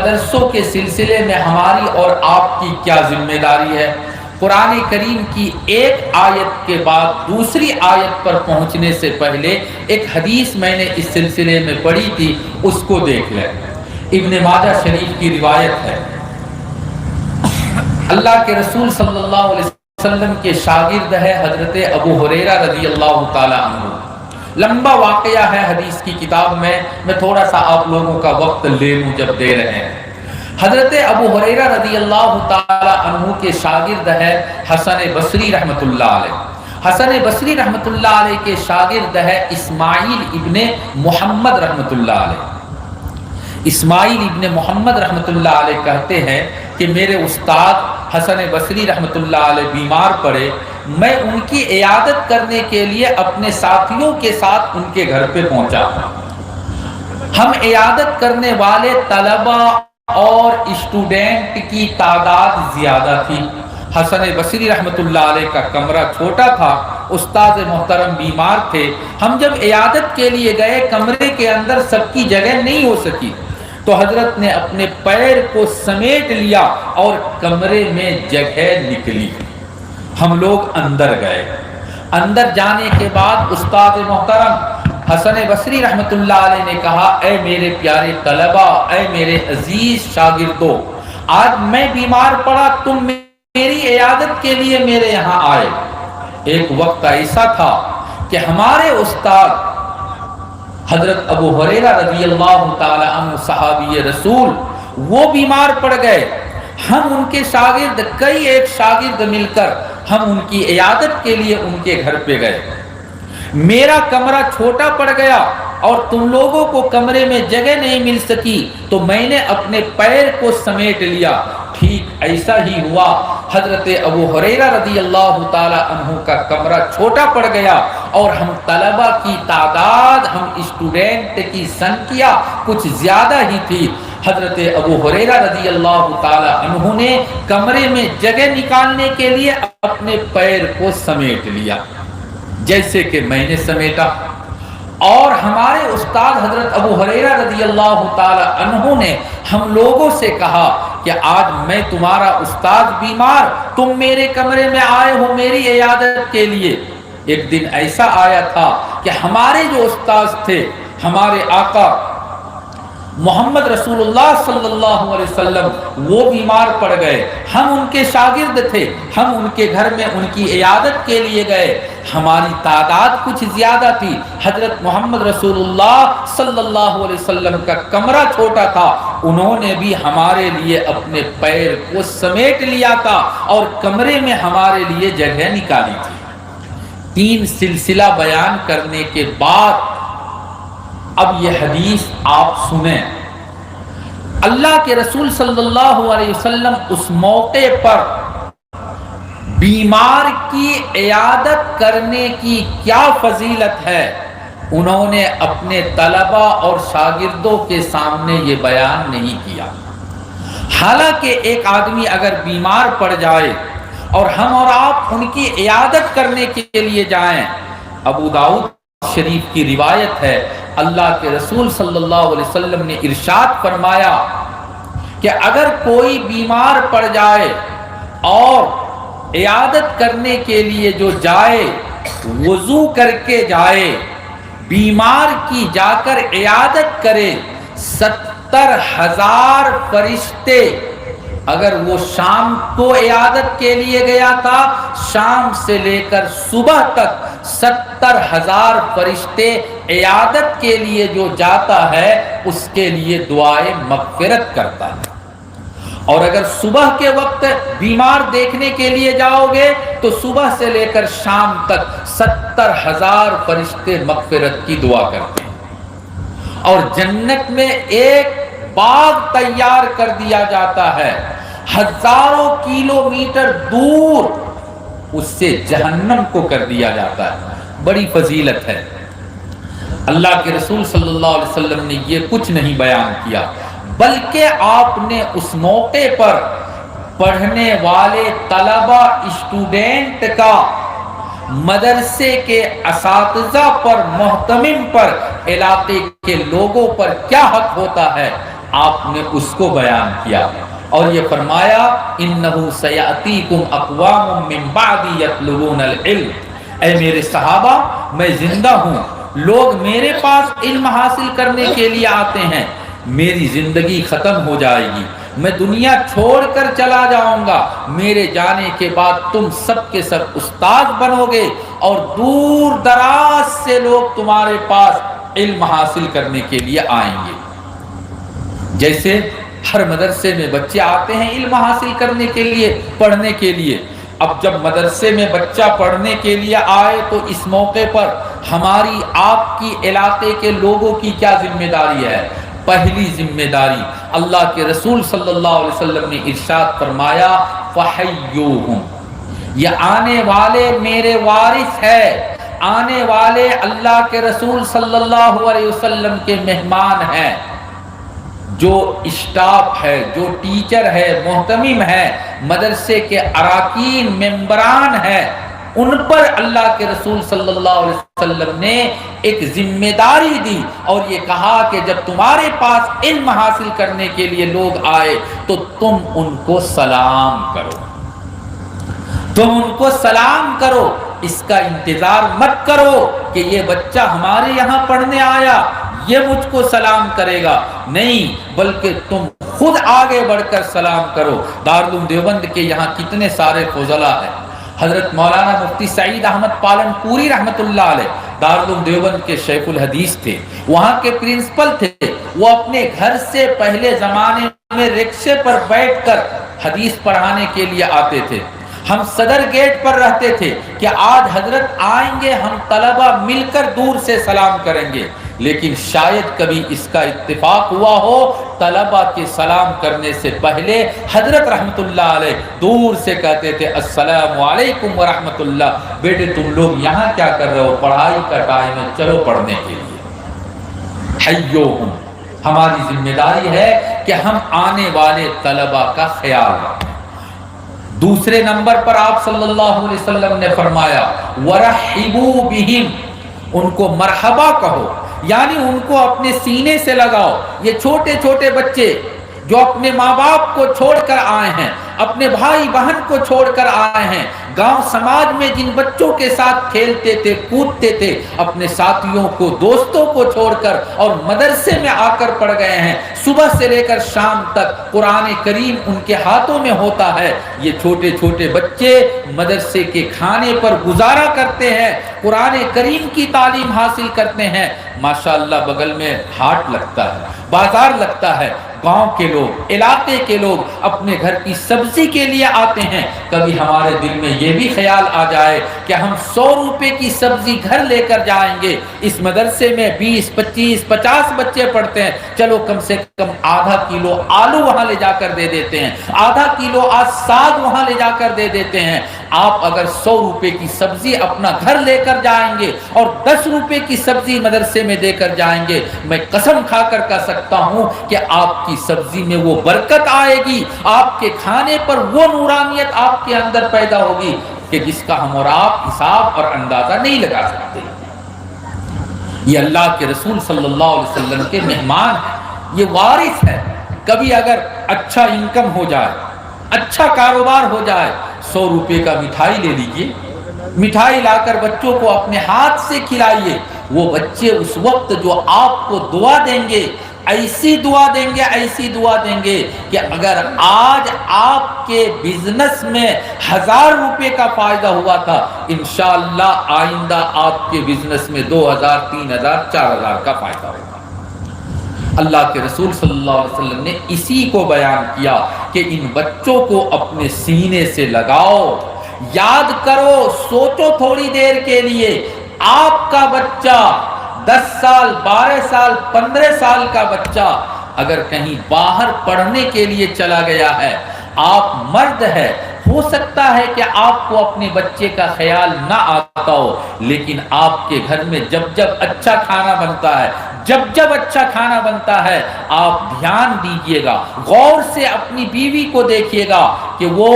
مدرسوں کے سلسلے میں ہماری اور آپ کی کیا ذمہ داری ہے؟ قرآن کریم کی ایک آیت کے بعد دوسری آیت پر پہنچنے سے پہلے ایک حدیث میں نے اس سلسلے میں پڑھی تھی، اس کو دیکھ لیں۔ ابن ماجہ شریف کی روایت ہے، اللہ کے رسول صلی اللہ علیہ وسلم کے شاگرد ہے حضرت ابو ہریرہ رضی اللہ تعالی عنہ۔ لمبا واقعہ ہے حدیث کی کتاب میں تھوڑا سا آپ لوگوں کا وقت لے لوں جب دے رہے ہیں۔ حضرت ابو ہریرہ رضی اللہ تعالی عنہ کے شاگرد ہے حسن بصری رحمۃ اللہ علیہ۔ حسن بصری رحمۃ اللہ علیہ کے شاگرد ہے اسماعیل ابن محمد رحمۃ اللہ علیہ۔ اسماعیل ابن محمد رحمۃ اللہ علیہ کہتے ہیں کہ میرے استاد حسن بصری رحمۃ اللہ علیہ بیمار پڑے، میں ان کی عیادت کرنے کے لیے اپنے ساتھیوں کے ساتھ ان کے گھر پہ پہنچا۔ ہم عیادت کرنے والے طلبہ اور اسٹوڈنٹ کی تعداد زیادہ تھی۔ حسن بصری رحمۃ اللہ علیہ کا کمرہ چھوٹا تھا، استاد محترم بیمار تھے۔ ہم جب عیادت کے لیے گئے، کمرے کے اندر سب کی جگہ نہیں ہو سکی، تو حضرت نے اپنے پیر کو سمیٹ لیا اور کمرے میں جگہ نکلی۔ ہم لوگ اندر گئے۔ اندر جانے کے بعد استاد محترم حسن بصری رحمۃ اللہ علیہ نے کہا، اے میرے پیارے طلبہ، اے میرے عزیز شاگردوں، آج میں بیمار پڑا، تم میری عیادت کے لیے میرے یہاں آئے۔ ایک وقت ایسا تھا کہ ہمارے استاد حضرت ابو ہریرہ رضی اللہ تعالی عنہ صحابی رسول وہ بیمار پڑ گئے۔ ہم ان کے شاگرد، کئی ایک شاگرد مل کر ہم ان کی عیادت کے لیے ان کے گھر پہ گئے۔ میرا کمرہ چھوٹا پڑ گیا اور تم لوگوں کو کمرے میں جگہ نہیں مل سکی، تو میں نے اپنے پیر کو سمیٹ لیا۔ ٹھیک ایسا ہی ہوا، حضرت ابو ہریرہ رضی اللہ تعالی عنہ کا کمرہ چھوٹا پڑ گیا اور ہم طلبہ کی تعداد، ہم اسٹوڈنٹ کی سنکھیا کچھ زیادہ ہی تھی۔ حضرت ابو ہریرہ رضی اللہ تعالی عنہ نے کمرے میں جگہ نکالنے کے لیے اپنے پیر کو سمیٹ لیا جیسے کہ میں نے سمیٹا، اور ہمارے استاد حضرت ابو ہریرہ رضی اللہ تعالی عنہ نے ہم لوگوں سے کہا کہ آج میں تمہارا استاد بیمار، تم میرے کمرے میں آئے ہو میری عیادت کے لیے۔ ایک دن ایسا آیا تھا کہ ہمارے جو استاد تھے، ہمارے آقا محمد رسول اللہ صلی اللہ علیہ وسلم، وہ بیمار پڑ گئے۔ ہم ان کے شاگرد تھے، ہم ان کے گھر میں ان کی عیادت کے لیے گئے۔ ہماری تعداد کچھ زیادہ تھی، حضرت محمد رسول اللہ صلی اللہ علیہ وسلم کا کمرہ چھوٹا تھا، انہوں نے بھی ہمارے لیے اپنے پیر کو سمیٹ لیا تھا اور کمرے میں ہمارے لیے جگہ نکالی تھی۔ 3 سلسلہ بیان کرنے کے بعد اب یہ حدیث آپ سنیں۔ اللہ کے رسول صلی اللہ علیہ وسلم اس موقع پر بیمار کی عیادت کرنے کی کیا فضیلت ہے، انہوں نے اپنے طلبہ اور شاگردوں کے سامنے یہ بیان نہیں کیا۔ حالانکہ ایک آدمی اگر بیمار پڑ جائے اور ہم اور آپ ان کی عیادت کرنے کے لیے جائیں، ابو داؤد شریف کی روایت ہے، اللہ کے رسول صلی اللہ علیہ وسلم نے ارشاد فرمایا کہ اگر کوئی بیمار پڑ جائے اور عیادت کرنے کے لیے جو جائے، وضو کر کے جائے، بیمار کی جا کر عیادت کرے، 70,000 فرشتے، اگر وہ شام کو عیادت کے لیے گیا تھا، شام سے لے کر صبح تک 70,000 فرشتے عیادت کے لیے جو جاتا ہے اس کے لیے دعائے مغفرت کرتا ہے۔ اور اگر صبح کے وقت بیمار دیکھنے کے لیے جاؤ گے تو صبح سے لے کر شام تک 70,000 فرشتے مغفرت کی دعا کرتے ہیں، اور جنت میں ایک باغ تیار کر دیا جاتا ہے، ہزاروں کلومیٹر دور اس سے جہنم کو کر دیا جاتا ہے۔ بڑی فضیلت ہے۔ اللہ کے رسول صلی اللہ علیہ وسلم نے یہ کچھ نہیں بیان کیا، بلکہ آپ نے اس موقع پر پڑھنے والے طلبہ، اسٹوڈنٹ کا، مدرسے کے اساتذہ پر، محتمم پر، علاقے کے لوگوں پر کیا حق ہوتا ہے، آپ نے اس کو بیان کیا اور یہ فرمایا انہو سیاتیکم اقوام من بعدی یطلبون العلم، اے میرے صحابہ میں زندہ ہوں، لوگ میرے پاس علم حاصل کرنے کے لیے آتے ہیں، میری زندگی ختم ہو جائے گی، میں دنیا چھوڑ کر چلا جاؤں گا، میرے جانے کے بعد تم سب کے سب استاد بنو گے اور دور دراز سے لوگ تمہارے پاس علم حاصل کرنے کے لیے آئیں گے۔ جیسے ہر مدرسے میں بچے آتے ہیں علم حاصل کرنے کے لیے، پڑھنے کے لیے، اب جب مدرسے میں بچہ پڑھنے کے لیے آئے تو اس موقع پر ہماری آپ کی علاقے کے لوگوں کی کیا ذمہ داری ہے؟ پہلی ذمہ داری اللہ کے رسول صلی اللہ علیہ وسلم نے ارشاد فرمایا فحیوہم، یہ آنے والے میرے وارث ہے، آنے والے اللہ کے رسول صلی اللہ علیہ وسلم کے مہمان ہیں، جو اسٹاف ہے، جو ٹیچر ہے، محتمم ہے، مدرسے کے اراکین ممبران ہیں، ان پر اللہ کے رسول صلی اللہ علیہ وسلم نے ایک ذمہ داری دی اور یہ کہا کہ جب تمہارے پاس علم حاصل کرنے کے لیے لوگ آئے تو تم ان کو سلام کرو، تم ان کو سلام کرو، اس کا انتظار مت کرو کہ یہ بچہ ہمارے یہاں پڑھنے آیا یہ مجھ کو سلام کرے گا، نہیں، بلکہ تم خود آگے بڑھ کر سلام کرو۔ دارالعلوم دیوبند کے یہاں کتنے سارے فضلاء ہیں، حضرت مولانا مفتی سعید احمد پالن پوری رحمت اللہ علیہ دارالعلوم دیوبند کے شیخ الحدیث تھے، وہاں کے پرنسپل تھے، وہ اپنے گھر سے پہلے زمانے میں رکشے پر بیٹھ کر حدیث پڑھانے کے لیے آتے تھے، ہم صدر گیٹ پر رہتے تھے کہ آج حضرت آئیں گے، ہم طلبہ مل کر دور سے سلام کریں گے، لیکن شاید کبھی اس کا اتفاق ہوا ہو، طلبہ کے سلام کرنے سے پہلے حضرت رحمت اللہ علیہ دور سے کہتے تھے السلام علیکم ورحمت اللہ، بیٹے تم لوگ یہاں کیا کر رہے ہو، پڑھائی کا ٹائم ہے، چلو پڑھنے کے لیے۔ حیوہم، ہماری ذمہ داری ہے کہ ہم آنے والے طلبہ کا خیال رکھیں۔ دوسرے نمبر پر آپ صلی اللہ علیہ وسلم نے فرمایا وَرَحِّبُوا بِهِمْ، ان کو مرحبا کہو، یعنی ان کو اپنے سینے سے لگاؤ۔ یہ چھوٹے چھوٹے بچے جو اپنے ماں باپ کو چھوڑ کر آئے ہیں، اپنے بھائی بہن کو چھوڑ کر آئے ہیں، گاؤں سماج میں جن بچوں کے ساتھ کھیلتے تھے، کودتے تھے، اپنے ساتھیوں کو، دوستوں کو چھوڑ کر اور مدرسے میں آ کر پڑھ گئے ہیں، صبح سے لے کر شام تک قرآن کریم ان کے ہاتھوں میں ہوتا ہے، یہ چھوٹے چھوٹے بچے مدرسے کے کھانے پر گزارا کرتے ہیں، قرآن کریم کی تعلیم حاصل کرتے ہیں، ماشاءاللہ بغل میں ہاٹ لگتا ہے، بازار لگتا ہے، گاؤں کے لوگ، علاقے کے لوگ اپنے گھر کی سبزی کے لیے آتے ہیں، کبھی ہمارے دل میں یہ بھی خیال آ جائے کہ ہم 100 روپے کی سبزی گھر لے کر جائیں گے، اس مدرسے میں 20 25 50 بچے پڑھتے ہیں، چلو کم سے کم آدھا کلو آلو وہاں لے جا کر دے دیتے ہیں، آدھا کلو آج ساگ وہاں لے جا کر دے دیتے ہیں۔ آپ اگر 100 روپے کی سبزی اپنا گھر لے کر جائیں گے اور 10 روپے کی سبزی مدرسے میں دے کر جائیں گے، میں قسم کھا کر کہہ سکتا ہوں کہ آپ کی سبزی میں وہ برکت آئے گی، آپ کے کھانے پر وہ نورانیت آپ کے اندر پیدا ہوگی کہ جس کا ہم اور آپ حساب اور اندازہ نہیں لگا سکتے۔ یہ اللہ کے رسول صلی اللہ علیہ وسلم کے مہمان ہیں، یہ وارث ہے، کبھی اگر اچھا انکم ہو جائے، اچھا کاروبار ہو جائے، 100 روپے کا مٹھائی لے لیجئے، مٹھائی لا کر بچوں کو اپنے ہاتھ سے کھلائیے، وہ بچے اس وقت جو آپ کو دعا دیں گے، ایسی دعا دیں گے، ایسی دعا دیں گے کہ اگر آج آپ کے بزنس میں 1000 روپے کا فائدہ ہوا تھا، انشاءاللہ آئندہ آپ کے بزنس میں 2000 3000 4000 کا فائدہ ہوگا۔ اللہ کے رسول صلی اللہ علیہ وسلم نے اسی کو بیان کیا کہ ان بچوں کو اپنے سینے سے لگاؤ، یاد کرو، سوچو تھوڑی دیر کے لیے، آپ کا بچہ 10 سال 12 سال 15 سال کا بچہ اگر کہیں باہر پڑھنے کے لیے چلا گیا ہے، آپ مرد ہے، ہو سکتا ہے کہ آپ کو اپنے بچے کا خیال نہ آتا ہو، لیکن آپ کے گھر میں جب جب اچھا کھانا بنتا ہے، جب جب اچھا کھانا بنتا ہے، آپ دھیان دیجئے گا، غور سے اپنی بیوی کو دیکھیے گا کہ وہ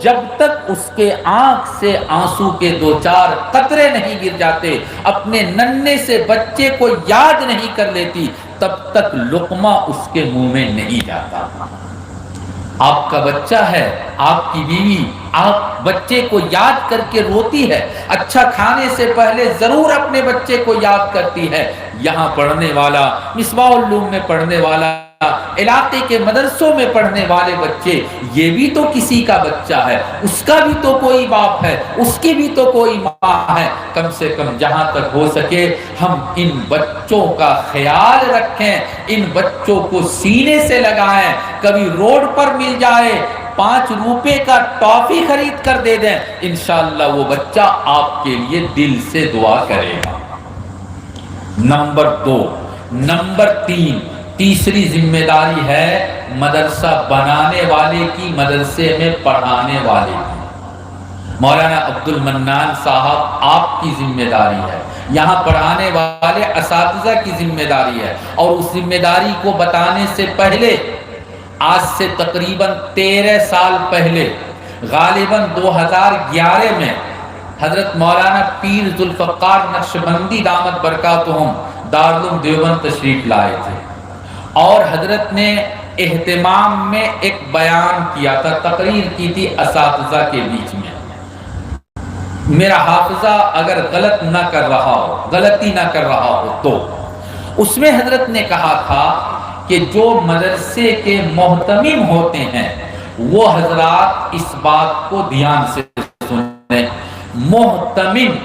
جب تک اس کے آنکھ سے آنسو کے 2-4 قطرے نہیں گر جاتے، اپنے ننھے سے بچے کو یاد نہیں کر لیتی، تب تک لقمہ اس کے منہ میں نہیں جاتا۔ آپ کا بچہ ہے، آپ کی بیوی آپ بچے کو یاد کر کے روتی ہے، اچھا کھانے سے پہلے ضرور اپنے بچے کو یاد کرتی ہے۔ یہاں پڑھنے والا، مصباح العلوم میں پڑھنے والا، علاقے کے مدرسوں میں پڑھنے والے بچے، یہ بھی تو کسی کا بچہ ہے، اس کا بھی تو کوئی باپ ہے، اس کی بھی تو کوئی ماں ہے۔ کم سے کم جہاں تک ہو سکے ہم ان بچوں کا خیال رکھیں، ان بچوں کو سینے سے لگائیں۔ کبھی روڈ پر مل جائے 5 روپے کا ٹافی خرید کر دے دیں، انشاءاللہ وہ بچہ آپ کے لیے دل سے دعا کرے گا۔ نمبر 2، نمبر 3، تیسری ذمہ داری ہے مدرسہ بنانے والے کی، مدرسے میں پڑھانے والے کی۔ مولانا عبد المنان صاحب آپ کی ذمہ داری ہے، یہاں پڑھانے والے اساتذہ کی ذمہ داری ہے۔ اور اس ذمہ داری کو بتانے سے پہلے، آج سے تقریباً 13 سال پہلے، غالباً 2011 میں حضرت مولانا پیر ذوالفقار نقشبندی دامت برکاتہم دارالعلوم دیوبند تشریف لائے تھے، اور حضرت نے اہتمام میں ایک بیان کیا تھا، تقریر کی تھی اساتذہ کے بیچ میں۔ میرا حافظہ اگر غلط نہ کر رہا ہو، غلطی نہ کر رہا ہو تو اس میں حضرت نے کہا تھا کہ جو مدرسے کے محتمم ہوتے ہیں وہ حضرات اس بات کو دھیان سے سنیں۔ محتمم،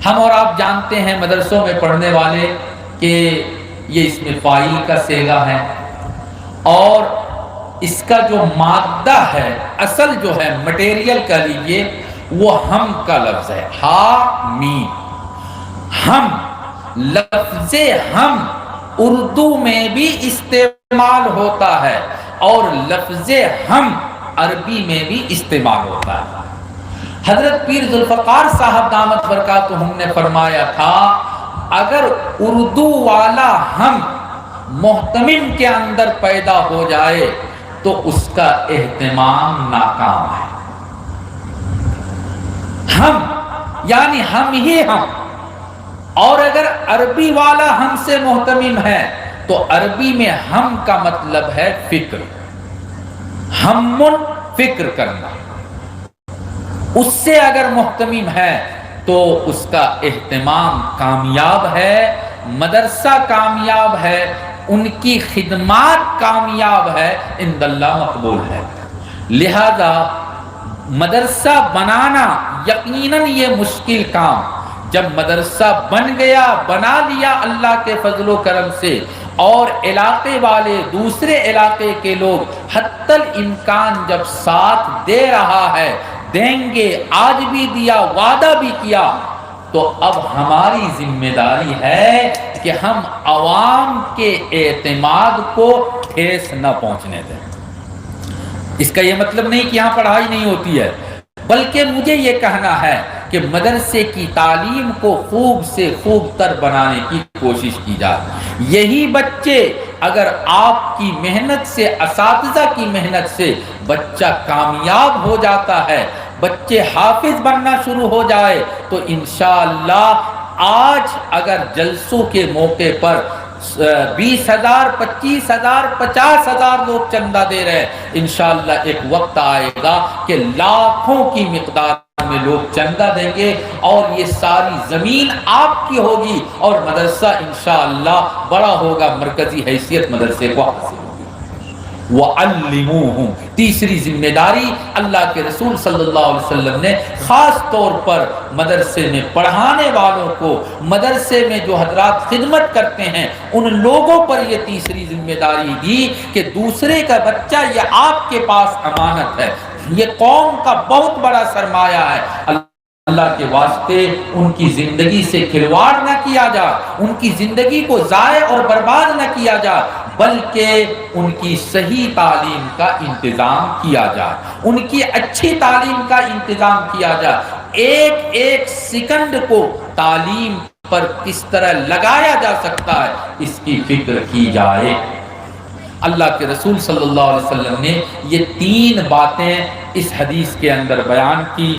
ہم اور آپ جانتے ہیں مدرسوں میں پڑھنے والے کہ یہ اس میں فاعل کا صیغہ ہے، اور اس کا جو مادہ ہے، اصل جو ہے مٹیریل کا لیجئے، وہ ہم کا لفظ ہے، ہا میم۔ ہم، لفظ ہم اردو میں بھی استعمال ہوتا ہے، اور لفظ ہم عربی میں بھی استعمال ہوتا ہے۔ حضرت پیر ذوالفقار صاحب دامت برکاتہم نے فرمایا تھا، اگر اردو والا ہم محتمم کے اندر پیدا ہو جائے تو اس کا اہتمام ناکام ہے۔ ہم یعنی ہم ہی ہم، اور اگر عربی والا ہم سے محتمم ہے تو عربی میں ہم کا مطلب ہے فکر، ہم فکر کرنا، اس سے اگر محتمم ہے تو اس کا اہتمام کامیاب ہے، مدرسہ کامیاب ہے، ان کی خدمات کامیاب ہے، عند اللہ مقبول ہے۔ لہذا مدرسہ بنانا یقیناً یہ مشکل کام، جب مدرسہ بن گیا، بنا لیا اللہ کے فضل و کرم سے، اور علاقے والے، دوسرے علاقے کے لوگ حتی الامکان جب ساتھ دے رہا ہے، دیں گے، آج بھی دیا، وعدہ بھی کیا، تو اب ہماری ذمہ داری ہے کہ ہم عوام کے اعتماد کو ٹھیس نہ پہنچنے دیں۔ اس کا یہ مطلب نہیں کہ یہاں پڑھائی نہیں ہوتی ہے، بلکہ مجھے یہ کہنا ہے کہ مدرسے کی تعلیم کو خوب سے خوب تر بنانے کی کوشش کی جائے۔ یہی بچے اگر آپ کی محنت سے، اساتذہ کی محنت سے بچہ کامیاب ہو جاتا ہے، بچے حافظ بننا شروع ہو جائے، تو انشاءاللہ آج اگر جلسوں کے موقع پر 20,000 25,000 50,000 لوگ چندہ دے رہے ہیں، انشاءاللہ ایک وقت آئے گا کہ لاکھوں کی مقدار میں لوگ چندہ دیں گے، اور یہ ساری زمین آپ کی ہوگی، اور مدرسہ انشاءاللہ بڑا ہوگا، مرکزی حیثیت مدرسے کو حاصل ہوگی۔ وَعَلِّمُوهُمْ، تیسری ذمہ داری اللہ کے رسول صلی اللہ علیہ وسلم نے خاص طور پر مدرسے میں پڑھانے والوں کو، مدرسے میں جو حضرات خدمت کرتے ہیں ان لوگوں پر یہ تیسری ذمہ داری دی کہ دوسرے کا بچہ یہ آپ کے پاس امانت ہے، یہ قوم کا بہت بڑا سرمایہ ہے، اللہ کے واسطے ان کی زندگی سے کھلواڑ نہ کیا جائے، ان کی زندگی کو ضائع اور برباد نہ کیا جائے، بلکہ ان کی صحیح تعلیم کا انتظام کیا جائے، ان کی اچھی تعلیم کا انتظام کیا جائے، ایک ایک سیکنڈ کو تعلیم پر کس طرح لگایا جا سکتا ہے اس کی فکر کی جائے۔ اللہ کے رسول صلی اللہ علیہ وسلم نے یہ 3 باتیں اس حدیث کے اندر بیان کی۔